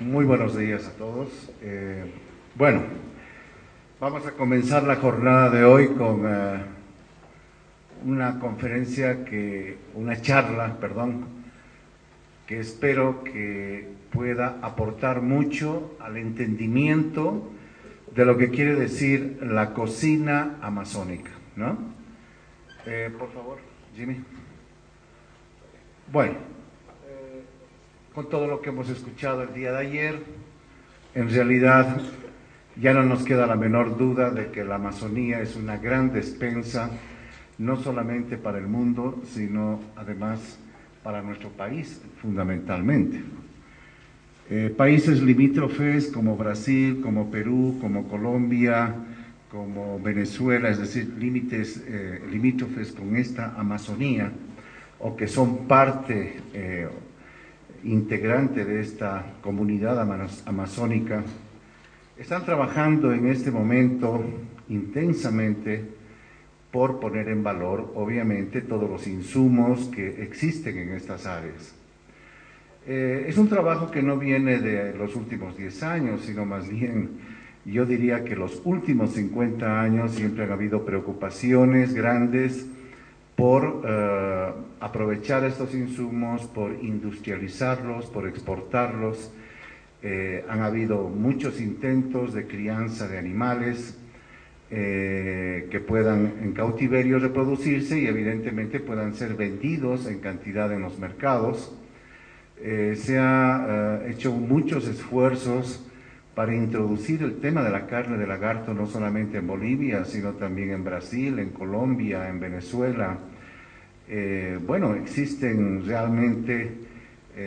Muy buenos días a todos. Bueno, vamos a comenzar la jornada de hoy con una charla, que espero que pueda aportar mucho al entendimiento de lo que quiere decir la cocina amazónica, ¿no? Por favor, Jimmy. Bueno, con todo lo que hemos escuchado el día de ayer, en realidad ya no nos queda la menor duda de que la Amazonía es una gran despensa, no solamente para el mundo, sino además para nuestro país, fundamentalmente. Países limítrofes como Brasil, como Perú, como Colombia, como Venezuela, es decir, limítrofes con esta Amazonía, o que son parte integrante de esta comunidad amazónica, están trabajando en este momento intensamente por poner en valor, obviamente, todos los insumos que existen en estas áreas. Es un trabajo que no viene de los últimos 10 años, sino más bien, yo diría que los últimos 50 años siempre han habido preocupaciones grandes por aprovechar estos insumos, por industrializarlos, por exportarlos. Han habido muchos intentos de crianza de animales que puedan en cautiverio reproducirse y evidentemente puedan ser vendidos en cantidad en los mercados. Se ha hecho muchos esfuerzos para introducir el tema de la carne de lagarto no solamente en Bolivia, sino también en Brasil, en Colombia, en Venezuela. Bueno, existen realmente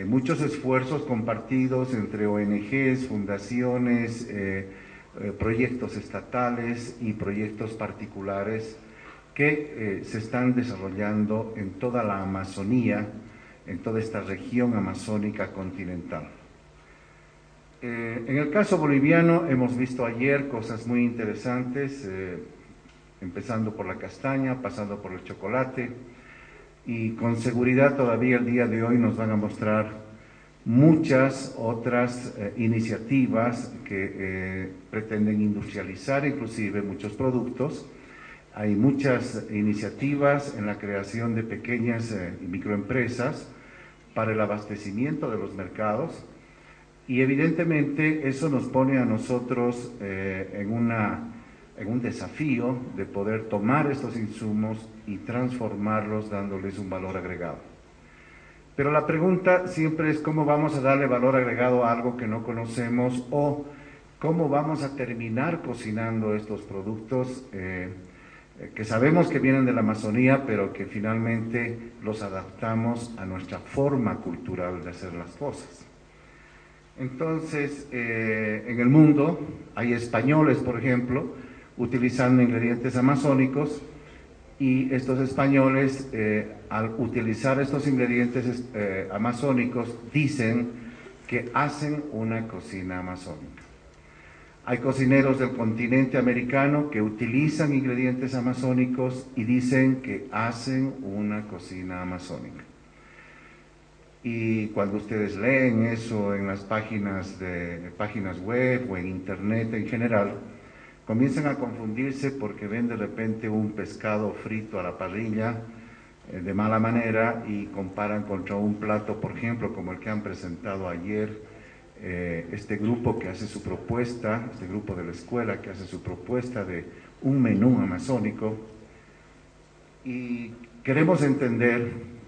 muchos esfuerzos compartidos entre ONGs, fundaciones, proyectos estatales y proyectos particulares que se están desarrollando en toda la Amazonía, en toda esta región amazónica continental. En el caso boliviano hemos visto ayer cosas muy interesantes, empezando por la castaña, pasando por el chocolate, y con seguridad todavía el día de hoy nos van a mostrar muchas otras iniciativas que pretenden industrializar inclusive muchos productos. Hay muchas iniciativas en la creación de pequeñas y microempresas para el abastecimiento de los mercados, y evidentemente eso nos pone a nosotros en un desafío de poder tomar estos insumos y transformarlos dándoles un valor agregado. Pero la pregunta siempre es cómo vamos a darle valor agregado a algo que no conocemos, o cómo vamos a terminar cocinando estos productos que sabemos que vienen de la Amazonía, pero que finalmente los adaptamos a nuestra forma cultural de hacer las cosas. Entonces, en el mundo hay españoles, por ejemplo, utilizando ingredientes amazónicos, y estos españoles, al utilizar estos ingredientes amazónicos, dicen que hacen una cocina amazónica. Hay cocineros del continente americano que utilizan ingredientes amazónicos y dicen que hacen una cocina amazónica. Y cuando ustedes leen eso en las páginas web o en internet en general, comienzan a confundirse porque ven de repente un pescado frito a la parrilla de mala manera y comparan contra un plato, por ejemplo, como el que han presentado ayer, este grupo que hace su propuesta, este grupo de la escuela que hace su propuesta de un menú amazónico, y queremos entender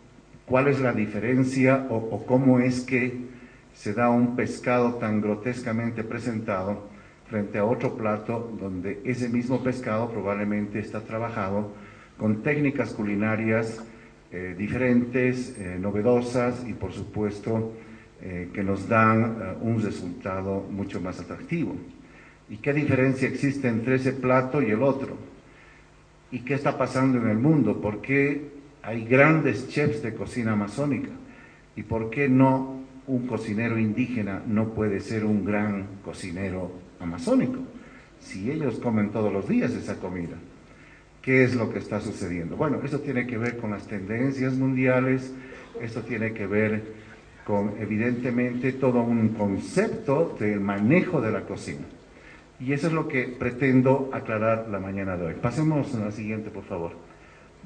cuál es la diferencia o cómo es que se da un pescado tan grotescamente presentado frente a otro plato donde ese mismo pescado probablemente está trabajado con técnicas culinarias diferentes, novedosas, y por supuesto que nos dan un resultado mucho más atractivo. ¿Y qué diferencia existe entre ese plato y el otro? ¿Y qué está pasando en el mundo? ¿Por qué hay grandes chefs de cocina amazónica? ¿Y por qué no un cocinero indígena no puede ser un gran cocinero amazónico? Si ellos comen todos los días esa comida, ¿qué es lo que está sucediendo? Bueno, esto tiene que ver con las tendencias mundiales, esto tiene que ver con evidentemente todo un concepto del manejo de la cocina. Y eso es lo que pretendo aclarar la mañana de hoy. Pasemos a la siguiente, por favor.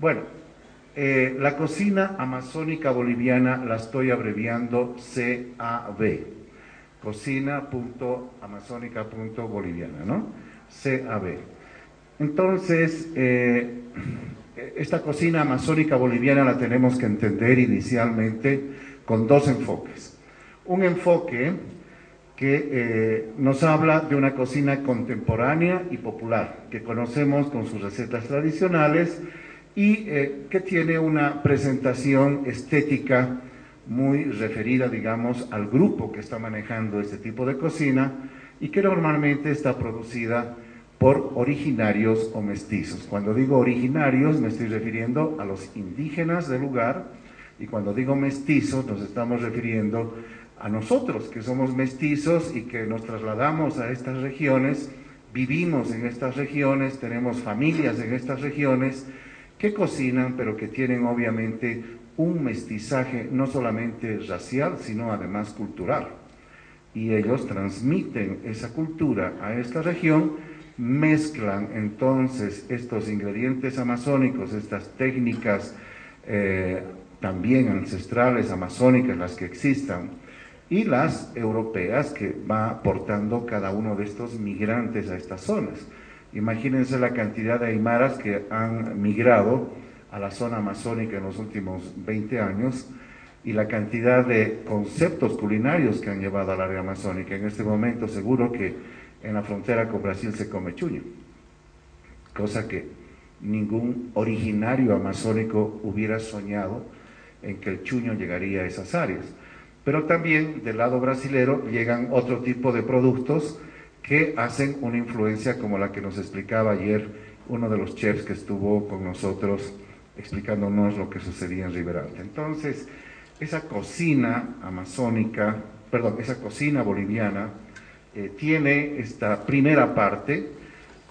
Bueno, la cocina amazónica boliviana la estoy abreviando CAB, cocina.amazónica.boliviana, ¿no? CAB. Entonces, esta cocina amazónica boliviana la tenemos que entender inicialmente con dos enfoques. Un enfoque que nos habla de una cocina contemporánea y popular, que conocemos con sus recetas tradicionales y que tiene una presentación estética muy referida, digamos, al grupo que está manejando este tipo de cocina y que normalmente está producida por originarios o mestizos. Cuando digo originarios me estoy refiriendo a los indígenas del lugar, y cuando digo mestizos nos estamos refiriendo a nosotros, que somos mestizos y que nos trasladamos a estas regiones, vivimos en estas regiones, tenemos familias en estas regiones que cocinan, pero que tienen obviamente un mestizaje no solamente racial, sino además cultural. Y ellos transmiten esa cultura a esta región, mezclan entonces estos ingredientes amazónicos, estas técnicas también ancestrales amazónicas, las que existan, y las europeas que va aportando cada uno de estos migrantes a estas zonas. Imagínense la cantidad de aymaras que han migrado a la zona amazónica en los últimos 20 años y la cantidad de conceptos culinarios que han llevado al área amazónica. En este momento seguro que en la frontera con Brasil se come chuño, cosa que ningún originario amazónico hubiera soñado en que el chuño llegaría a esas áreas. Pero también del lado brasilero llegan otro tipo de productos que hacen una influencia como la que nos explicaba ayer uno de los chefs que estuvo con nosotros explicándonos lo que sucedía en Riberalta. Entonces, esa cocina amazónica, perdón, esa cocina boliviana tiene esta primera parte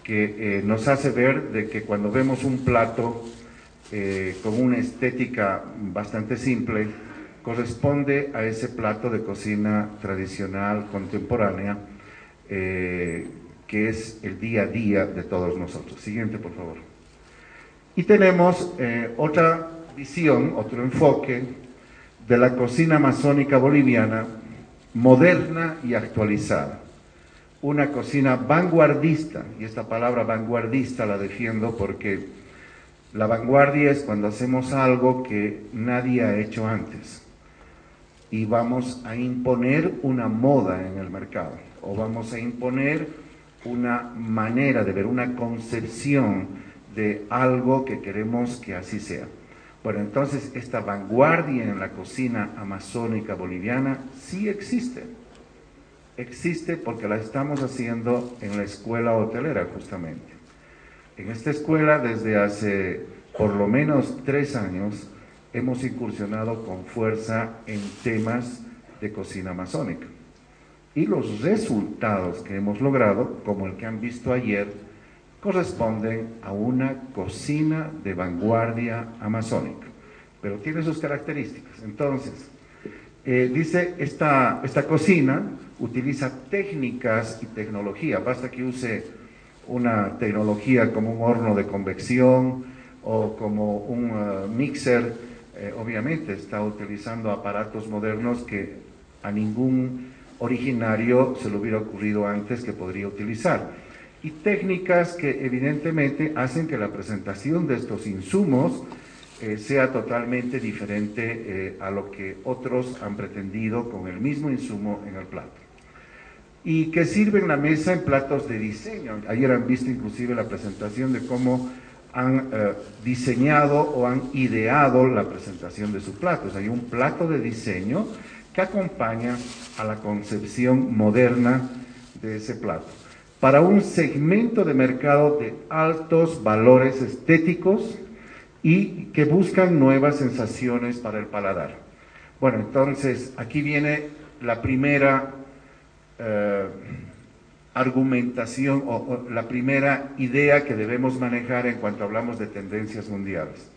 que nos hace ver de que cuando vemos un plato con una estética bastante simple, corresponde a ese plato de cocina tradicional, contemporánea, que es el día a día de todos nosotros. Siguiente, por favor. Y tenemos otra visión, otro enfoque de la cocina amazónica boliviana, moderna y actualizada. Una cocina vanguardista, y esta palabra vanguardista la defiendo porque la vanguardia es cuando hacemos algo que nadie ha hecho antes y vamos a imponer una moda en el mercado, o vamos a imponer una manera de ver, una concepción de algo que queremos que así sea. Bueno, entonces esta vanguardia en la cocina amazónica boliviana sí existe. Existe porque la estamos haciendo en la escuela hotelera justamente. En esta escuela desde hace por lo menos 3 años hemos incursionado con fuerza en temas de cocina amazónica. Y los resultados que hemos logrado, como el que han visto ayer, corresponden a una cocina de vanguardia amazónica, pero tiene sus características. Entonces, dice, esta cocina utiliza técnicas y tecnología, basta que use una tecnología como un horno de convección o como un mixer, obviamente está utilizando aparatos modernos que a ningún originario se le hubiera ocurrido antes que podría utilizar. Y técnicas que evidentemente hacen que la presentación de estos insumos sea totalmente diferente a lo que otros han pretendido con el mismo insumo en el plato. Y que sirven la mesa en platos de diseño. Ayer han visto inclusive la presentación de cómo han diseñado o han ideado la presentación de sus platos. Hay un plato de diseño que acompaña a la concepción moderna de ese plato, para un segmento de mercado de altos valores estéticos y que buscan nuevas sensaciones para el paladar. Bueno, entonces aquí viene la primera argumentación o la primera idea que debemos manejar en cuanto hablamos de tendencias mundiales.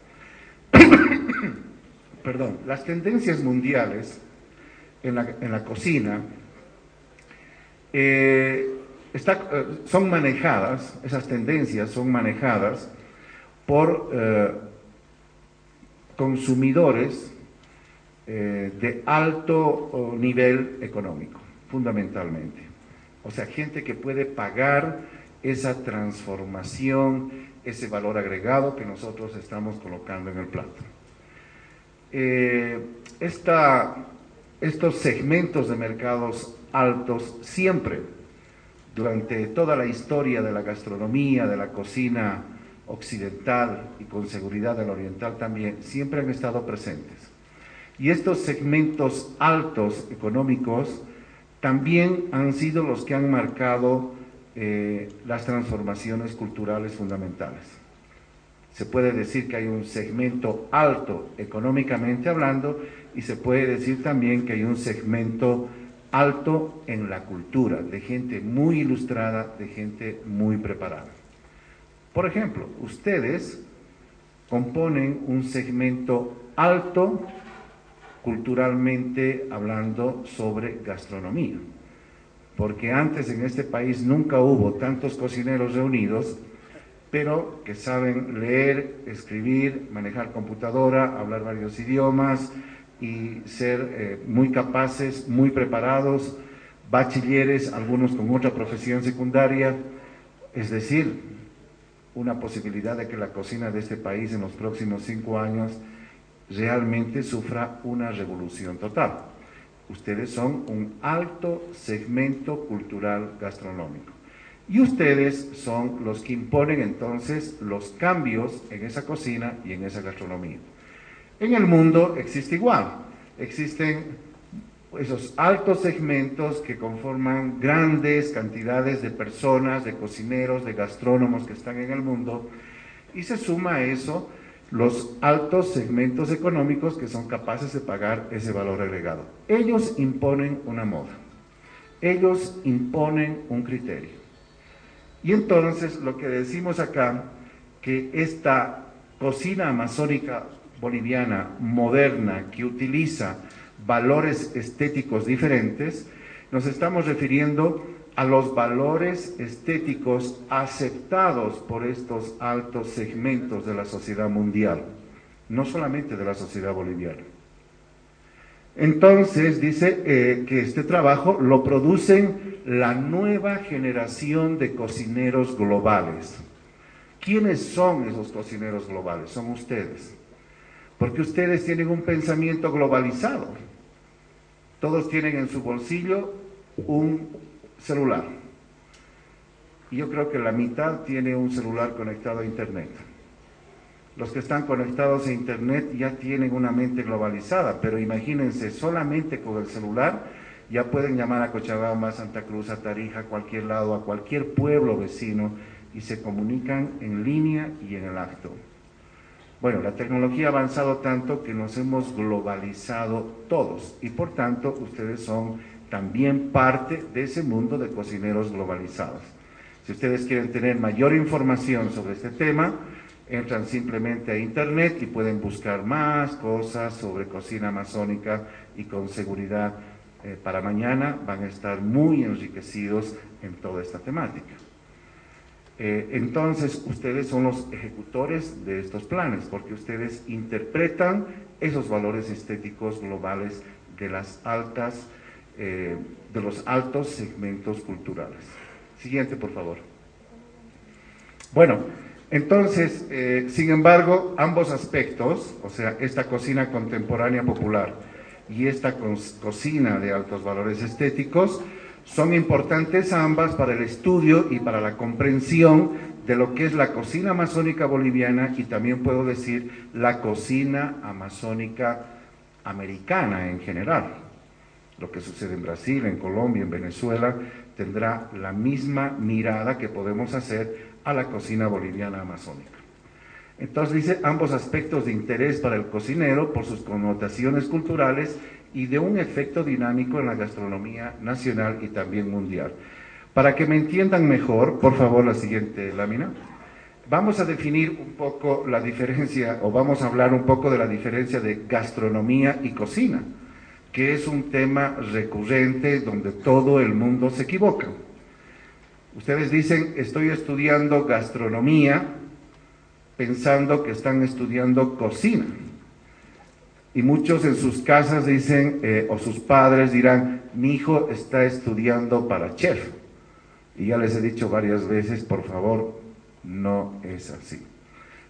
Perdón, las tendencias mundiales en la cocina, son manejadas, esas tendencias son manejadas por consumidores de alto nivel económico, fundamentalmente. O sea, gente que puede pagar esa transformación, ese valor agregado que nosotros estamos colocando en el plato. Estos segmentos de mercados altos siempre, durante toda la historia de la gastronomía, de la cocina occidental y con seguridad de la oriental también, siempre han estado presentes. Y estos segmentos altos económicos también han sido los que han marcado las transformaciones culturales fundamentales. Se puede decir que hay un segmento alto económicamente hablando y se puede decir también que hay un segmento alto en la cultura, de gente muy ilustrada, de gente muy preparada. Por ejemplo, ustedes componen un segmento alto culturalmente hablando sobre gastronomía, porque antes en este país nunca hubo tantos cocineros reunidos, pero que saben leer, escribir, manejar computadora, hablar varios idiomas y ser muy capaces, muy preparados, bachilleres, algunos con otra profesión secundaria, es decir, una posibilidad de que la cocina de este país en los próximos 5 años realmente sufra una revolución total. Ustedes son un alto segmento cultural gastronómico. Y ustedes son los que imponen entonces los cambios en esa cocina y en esa gastronomía. En el mundo existe igual. Existen esos altos segmentos que conforman grandes cantidades de personas, de cocineros, de gastrónomos que están en el mundo, y se suma a eso los altos segmentos económicos que son capaces de pagar ese valor agregado. Ellos imponen una moda, ellos imponen un criterio. Y entonces lo que decimos acá, que esta cocina amazónica boliviana moderna que utiliza valores estéticos diferentes, nos estamos refiriendo a los valores estéticos aceptados por estos altos segmentos de la sociedad mundial, no solamente de la sociedad boliviana. Entonces dice que este trabajo lo producen la nueva generación de cocineros globales. ¿Quiénes son esos cocineros globales? Son ustedes. Porque ustedes tienen un pensamiento globalizado. Todos tienen en su bolsillo un celular. Y yo creo que la mitad tiene un celular conectado a Internet. Los que están conectados a Internet ya tienen una mente globalizada, pero imagínense, solamente con el celular ya pueden llamar a Cochabamba, Santa Cruz, a Tarija, a cualquier lado, a cualquier pueblo vecino, y se comunican en línea y en el acto. Bueno, la tecnología ha avanzado tanto que nos hemos globalizado todos, y por tanto ustedes son también parte de ese mundo de cocineros globalizados. Si ustedes quieren tener mayor información sobre este tema, entran simplemente a Internet y pueden buscar más cosas sobre cocina amazónica, y con seguridad para mañana van a estar muy enriquecidos en toda esta temática. Entonces ustedes son los ejecutores de estos planes, porque ustedes interpretan esos valores estéticos globales de los altos segmentos culturales. Siguiente, por favor. Bueno, entonces, sin embargo, ambos aspectos, o sea, esta cocina contemporánea popular y esta cocina de altos valores estéticos, son importantes ambas para el estudio y para la comprensión de lo que es la cocina amazónica boliviana, y también puedo decir la cocina amazónica americana en general. Lo que sucede en Brasil, en Colombia, en Venezuela, tendrá la misma mirada que podemos hacer a la cocina boliviana amazónica. Entonces dice, ambos aspectos de interés para el cocinero por sus connotaciones culturales y de un efecto dinámico en la gastronomía nacional y también mundial. Para que me entiendan mejor, por favor, la siguiente lámina. Vamos a definir un poco la diferencia, o vamos a hablar un poco de la diferencia de gastronomía y cocina. que es un tema recurrente donde todo el mundo se equivoca. Ustedes dicen, estoy estudiando gastronomía, pensando que están estudiando cocina. Y muchos en sus casas dicen, o sus padres dirán, mi hijo está estudiando para chef. Y ya les he dicho varias veces, por favor, no es así.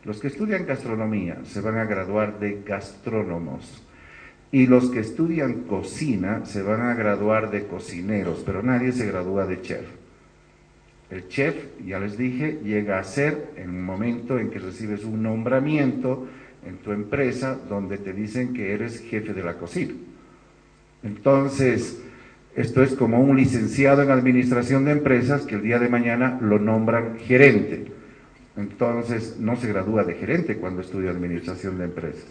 Los que estudian gastronomía se van a graduar de gastrónomos. Y los que estudian cocina se van a graduar de cocineros, pero nadie se gradúa de chef. El chef, ya les dije, llega a ser en un momento en que recibes un nombramiento en tu empresa donde te dicen que eres jefe de la cocina. Entonces, esto es como un licenciado en administración de empresas que el día de mañana lo nombran gerente. Entonces, no se gradúa de gerente cuando estudia administración de empresas.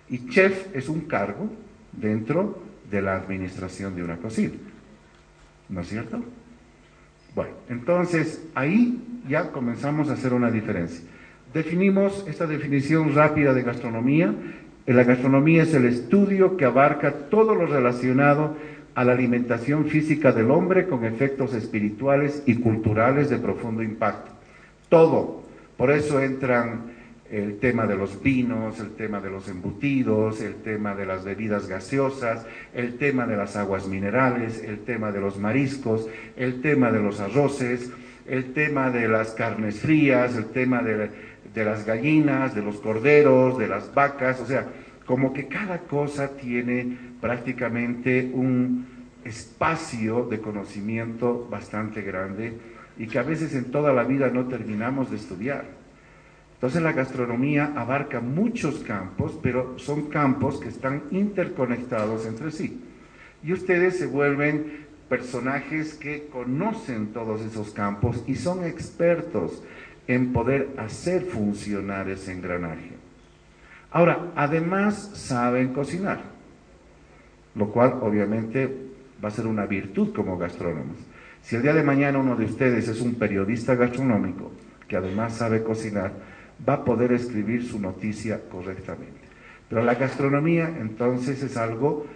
Y chef es un cargo dentro de la administración de una cocina. ¿No es cierto? Bueno, entonces ahí ya comenzamos a hacer una diferencia. Definimos esta definición rápida de gastronomía. La gastronomía es el estudio que abarca todo lo relacionado a la alimentación física del hombre con efectos espirituales y culturales de profundo impacto. Todo. Por eso entran el tema de los vinos, el tema de los embutidos, el tema de las bebidas gaseosas, el tema de las aguas minerales, el tema de los mariscos, el tema de los arroces, el tema de las carnes frías, el tema de las gallinas, de los corderos, de las vacas, o sea, como que cada cosa tiene prácticamente un espacio de conocimiento bastante grande y que a veces en toda la vida no terminamos de estudiar. Entonces la gastronomía abarca muchos campos, pero son campos que están interconectados entre sí. Y ustedes se vuelven personajes que conocen todos esos campos y son expertos en poder hacer funcionar ese engranaje. Ahora, además saben cocinar, lo cual obviamente va a ser una virtud como gastrónomos. Si el día de mañana uno de ustedes es un periodista gastronómico que además sabe cocinar, va a poder escribir su noticia correctamente. Pero la gastronomía entonces es algo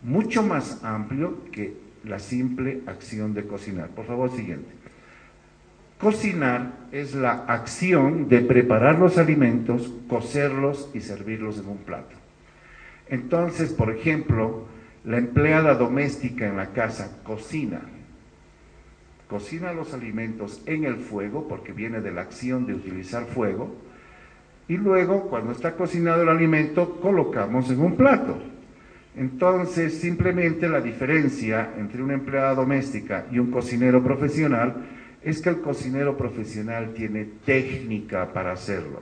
mucho más amplio que la simple acción de cocinar. Por favor, siguiente. Cocinar es la acción de preparar los alimentos, cocerlos y servirlos en un plato. Entonces, por ejemplo, la empleada doméstica en la casa cocina los alimentos en el fuego, porque viene de la acción de utilizar fuego, y luego, cuando está cocinado el alimento, colocamos en un plato. Entonces, simplemente la diferencia entre una empleada doméstica y un cocinero profesional es que el cocinero profesional tiene técnica para hacerlo.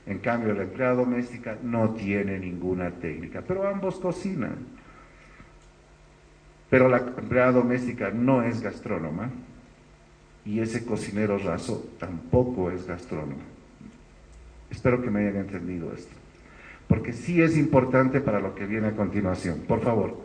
En cambio, la empleada doméstica no tiene ninguna técnica, pero ambos cocinan. Pero la empleada doméstica no es gastrónoma, y ese cocinero raso tampoco es gastrónomo. Espero que me hayan entendido esto, porque sí es importante para lo que viene a continuación. Por favor,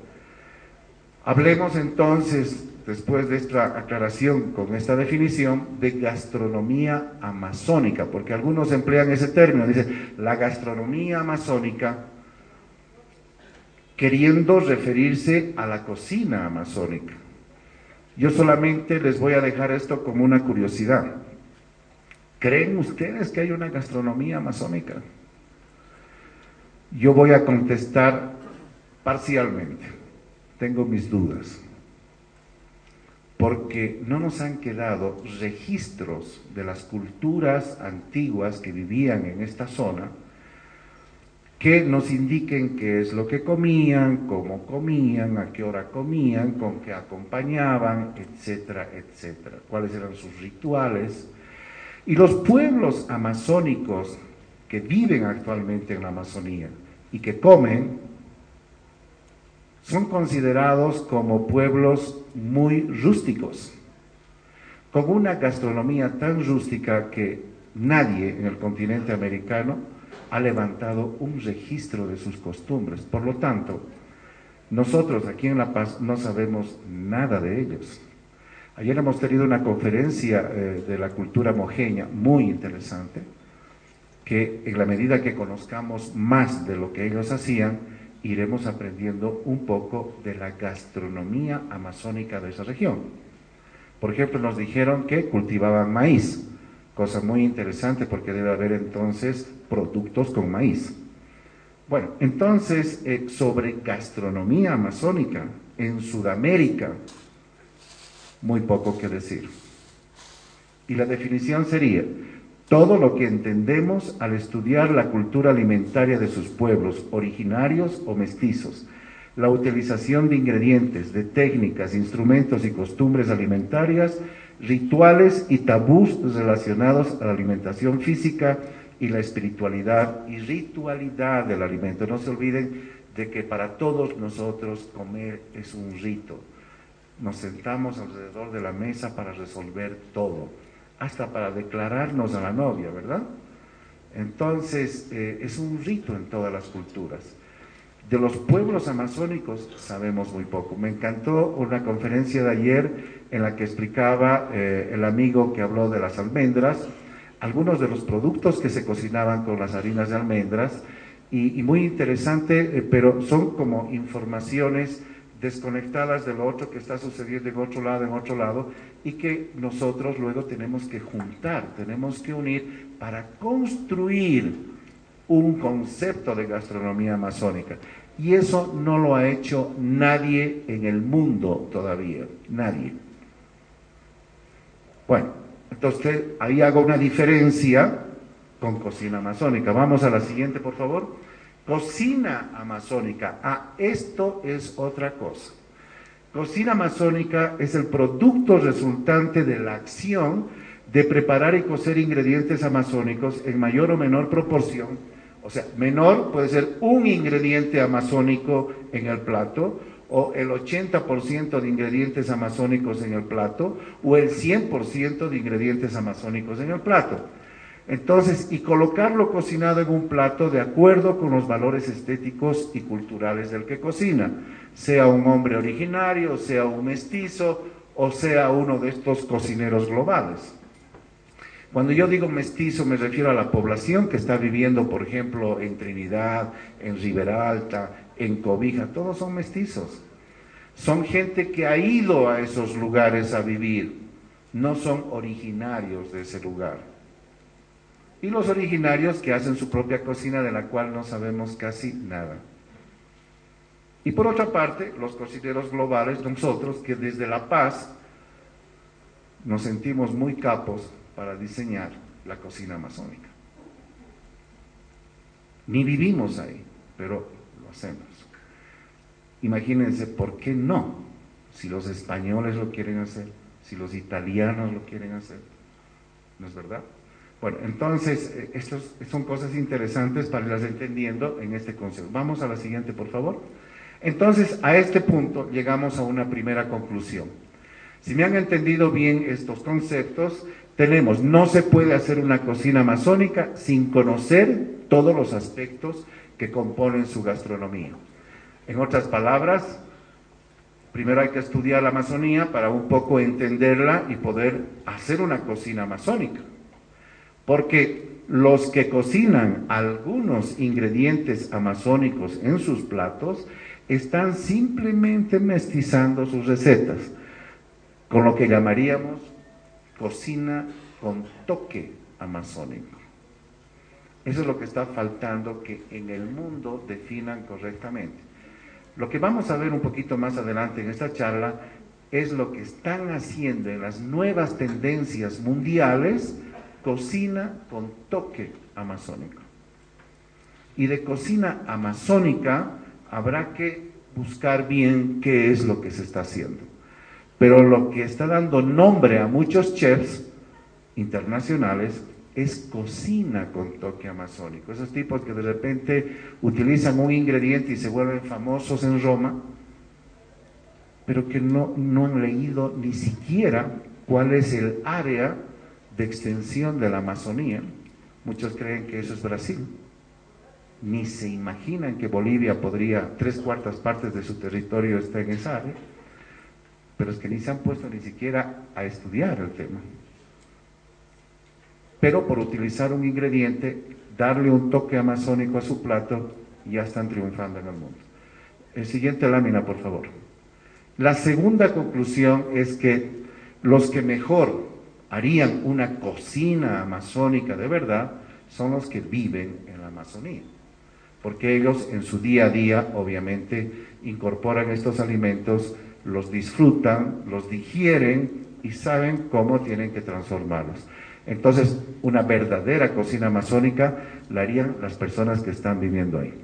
hablemos entonces, después de esta aclaración con esta definición, de gastronomía amazónica, porque algunos emplean ese término, dicen la gastronomía amazónica, queriendo referirse a la cocina amazónica. Yo solamente les voy a dejar esto como una curiosidad. ¿Creen ustedes que hay una gastronomía amazónica? Yo voy a contestar parcialmente. Tengo mis dudas. Porque no nos han quedado registros de las culturas antiguas que vivían en esta zona que nos indiquen qué es lo que comían, cómo comían, a qué hora comían, con qué acompañaban, etcétera, etcétera. Cuáles eran sus rituales. Y los pueblos amazónicos que viven actualmente en la Amazonía y que comen, son considerados como pueblos muy rústicos, con una gastronomía tan rústica que nadie en el continente americano ha levantado un registro de sus costumbres. Por lo tanto, nosotros aquí en La Paz no sabemos nada de ellos. Ayer hemos tenido una conferencia de la cultura mojeña muy interesante, que en la medida que conozcamos más de lo que ellos hacían, iremos aprendiendo un poco de la gastronomía amazónica de esa región. Por ejemplo, nos dijeron que cultivaban maíz, cosa muy interesante porque debe haber entonces productos con maíz. Bueno, entonces, sobre gastronomía amazónica en Sudamérica, muy poco que decir. Y la definición sería: todo lo que entendemos al estudiar la cultura alimentaria de sus pueblos, originarios o mestizos, la utilización de ingredientes, de técnicas, instrumentos y costumbres alimentarias, rituales y tabús relacionados a la alimentación física y la espiritualidad y ritualidad del alimento. No se olviden de que para todos nosotros comer es un rito. Nos sentamos alrededor de la mesa para resolver todo, hasta para declararnos a la novia, ¿verdad? Entonces, es un rito en todas las culturas. De los pueblos amazónicos sabemos muy poco. Me encantó una conferencia de ayer en la que explicaba el amigo que habló de las almendras, algunos de los productos que se cocinaban con las harinas de almendras, y muy interesante, pero son como informaciones desconectadas de lo otro que está sucediendo en otro lado, y que nosotros luego tenemos que juntar, tenemos que unir para construir un concepto de gastronomía amazónica. Y eso no lo ha hecho nadie en el mundo todavía, nadie. Bueno, entonces ahí hago una diferencia con cocina amazónica. Vamos a la siguiente, por favor. Cocina amazónica. Ah, esto es otra cosa. Cocina amazónica es el producto resultante de la acción de preparar y cocer ingredientes amazónicos en mayor o menor proporción. O sea, menor puede ser un ingrediente amazónico en el plato, o el 80% de ingredientes amazónicos en el plato, o el 100% de ingredientes amazónicos en el plato. Entonces, y colocarlo cocinado en un plato de acuerdo con los valores estéticos y culturales del que cocina, sea un hombre originario, sea un mestizo, o sea uno de estos cocineros globales. Cuando yo digo mestizo me refiero a la población que está viviendo, por ejemplo, en Trinidad, en Ribera Alta, en Cobija, todos son mestizos. Son gente que ha ido a esos lugares a vivir, no son originarios de ese lugar. Y los originarios que hacen su propia cocina, de la cual no sabemos casi nada. Y por otra parte, los cocineros globales, nosotros que desde La Paz nos sentimos muy capos para diseñar la cocina amazónica. Ni vivimos ahí, pero lo hacemos. Imagínense, ¿por qué no? Si los españoles lo quieren hacer, si los italianos lo quieren hacer, ¿no es verdad? Bueno, entonces, estas son cosas interesantes para irlas entendiendo en este concepto. Vamos a la siguiente, por favor. Entonces, a este punto llegamos a una primera conclusión. Si me han entendido bien estos conceptos, tenemos: no se puede hacer una cocina amazónica sin conocer todos los aspectos que componen su gastronomía. En otras palabras, primero hay que estudiar la Amazonía para un poco entenderla y poder hacer una cocina amazónica. Porque los que cocinan algunos ingredientes amazónicos en sus platos están simplemente mestizando sus recetas, con lo que llamaríamos cocina con toque amazónico. Eso es lo que está faltando que en el mundo definan correctamente. Lo que vamos a ver un poquito más adelante en esta charla es lo que están haciendo en las nuevas tendencias mundiales, cocina con toque amazónico. Y de cocina amazónica habrá que buscar bien qué es lo que se está haciendo. Pero lo que está dando nombre a muchos chefs internacionales es cocina con toque amazónico. Esos tipos que de repente utilizan un ingrediente y se vuelven famosos en Roma, pero que no han leído ni siquiera cuál es el área de extensión de la Amazonía. Muchos creen que eso es Brasil. Ni se imaginan que Bolivia podría, 3/4 partes de su territorio está en esa área, pero es que ni se han puesto ni siquiera a estudiar el tema. Pero por utilizar un ingrediente, darle un toque amazónico a su plato, ya están triunfando en el mundo. El siguiente lámina, por favor. La segunda conclusión es que los que mejor harían una cocina amazónica de verdad son los que viven en la Amazonía, porque ellos en su día a día obviamente incorporan estos alimentos, los disfrutan, los digieren y saben cómo tienen que transformarlos. Entonces, una verdadera cocina amazónica la harían las personas que están viviendo ahí.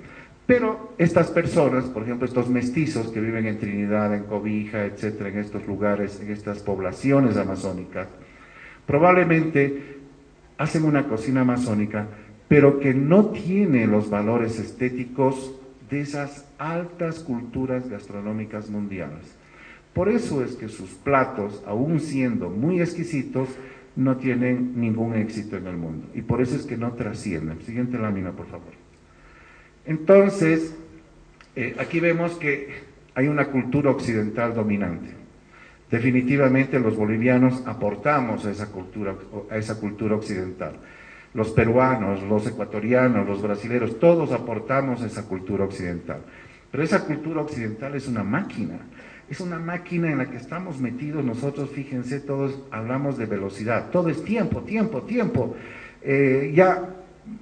Pero estas personas, por ejemplo, estos mestizos que viven en Trinidad, en Cobija, etcétera, en estos lugares, en estas poblaciones amazónicas, probablemente hacen una cocina amazónica, pero que no tiene los valores estéticos de esas altas culturas gastronómicas mundiales. Por eso es que sus platos, aún siendo muy exquisitos, no tienen ningún éxito en el mundo. Y por eso es que no trascienden. Siguiente lámina, por favor. Entonces, aquí vemos que hay una cultura occidental dominante. Definitivamente los bolivianos aportamos a esa cultura occidental. Los peruanos, los ecuatorianos, los brasileños, todos aportamos a esa cultura occidental. Pero esa cultura occidental es una máquina en la que estamos metidos nosotros. Fíjense, todos hablamos de velocidad, todo es tiempo, tiempo, tiempo. Ya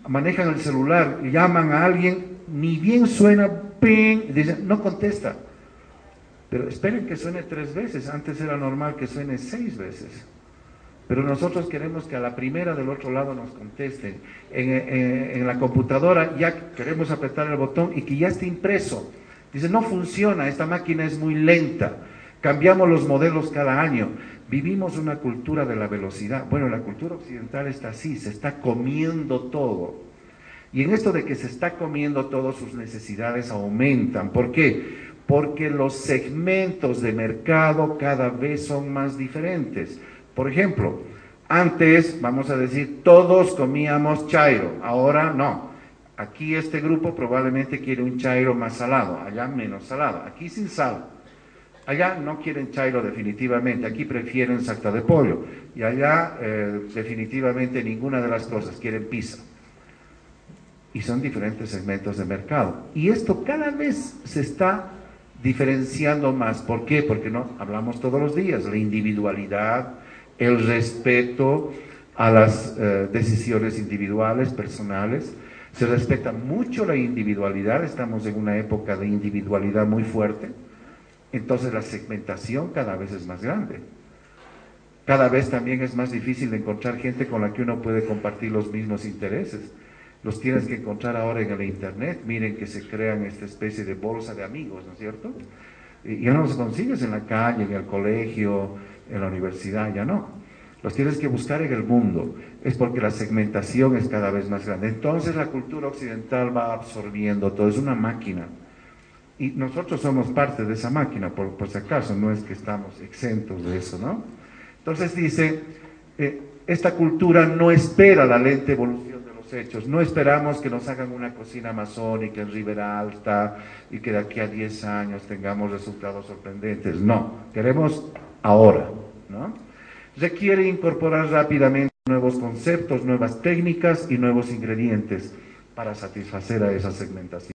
manejan el celular, llaman a alguien, ni bien suena, ¡ping!, dicen, no contesta. Pero esperen que suene 3 veces, antes era normal que suene 6 veces. Pero nosotros queremos que a la primera del otro lado nos contesten. En la computadora ya queremos apretar el botón y que ya esté impreso. Dice, no funciona, esta máquina es muy lenta. Cambiamos los modelos cada año. Vivimos una cultura de la velocidad. Bueno, la cultura occidental está así, se está comiendo todo. Y en esto de que se está comiendo todo, sus necesidades aumentan. ¿Por qué? Porque los segmentos de mercado cada vez son más diferentes. Por ejemplo, antes, vamos a decir, todos comíamos chairo, ahora no. Aquí este grupo probablemente quiere un chairo más salado, allá menos salado, aquí sin sal. Allá no quieren chairo definitivamente, aquí prefieren salta de pollo. Y allá definitivamente ninguna de las cosas, quieren pizza. Y son diferentes segmentos de mercado. Y esto cada vez se está diferenciando más. ¿Por qué? Porque no hablamos todos los días, la individualidad, el respeto a las decisiones individuales, personales. Se respeta mucho la individualidad, estamos en una época de individualidad muy fuerte, entonces la segmentación cada vez es más grande. Cada vez también es más difícil encontrar gente con la que uno puede compartir los mismos intereses. Los tienes que encontrar ahora en el internet. Miren que se crean esta especie de bolsa de amigos, ¿no es cierto? Y ya no los consigues en la calle, en el colegio, en la universidad, ya no. Los tienes que buscar en el mundo. Es porque la segmentación es cada vez más grande. Entonces la cultura occidental va absorbiendo todo, es una máquina. Y nosotros somos parte de esa máquina, por si acaso, no es que estamos exentos de eso, ¿no? Entonces dice, esta cultura no espera la lenta evolución de los hechos, no esperamos que nos hagan una cocina amazónica en Ribera Alta y que de aquí a 10 años tengamos resultados sorprendentes, no, queremos ahora, ¿no? Requiere incorporar rápidamente nuevos conceptos, nuevas técnicas y nuevos ingredientes para satisfacer a esa segmentación.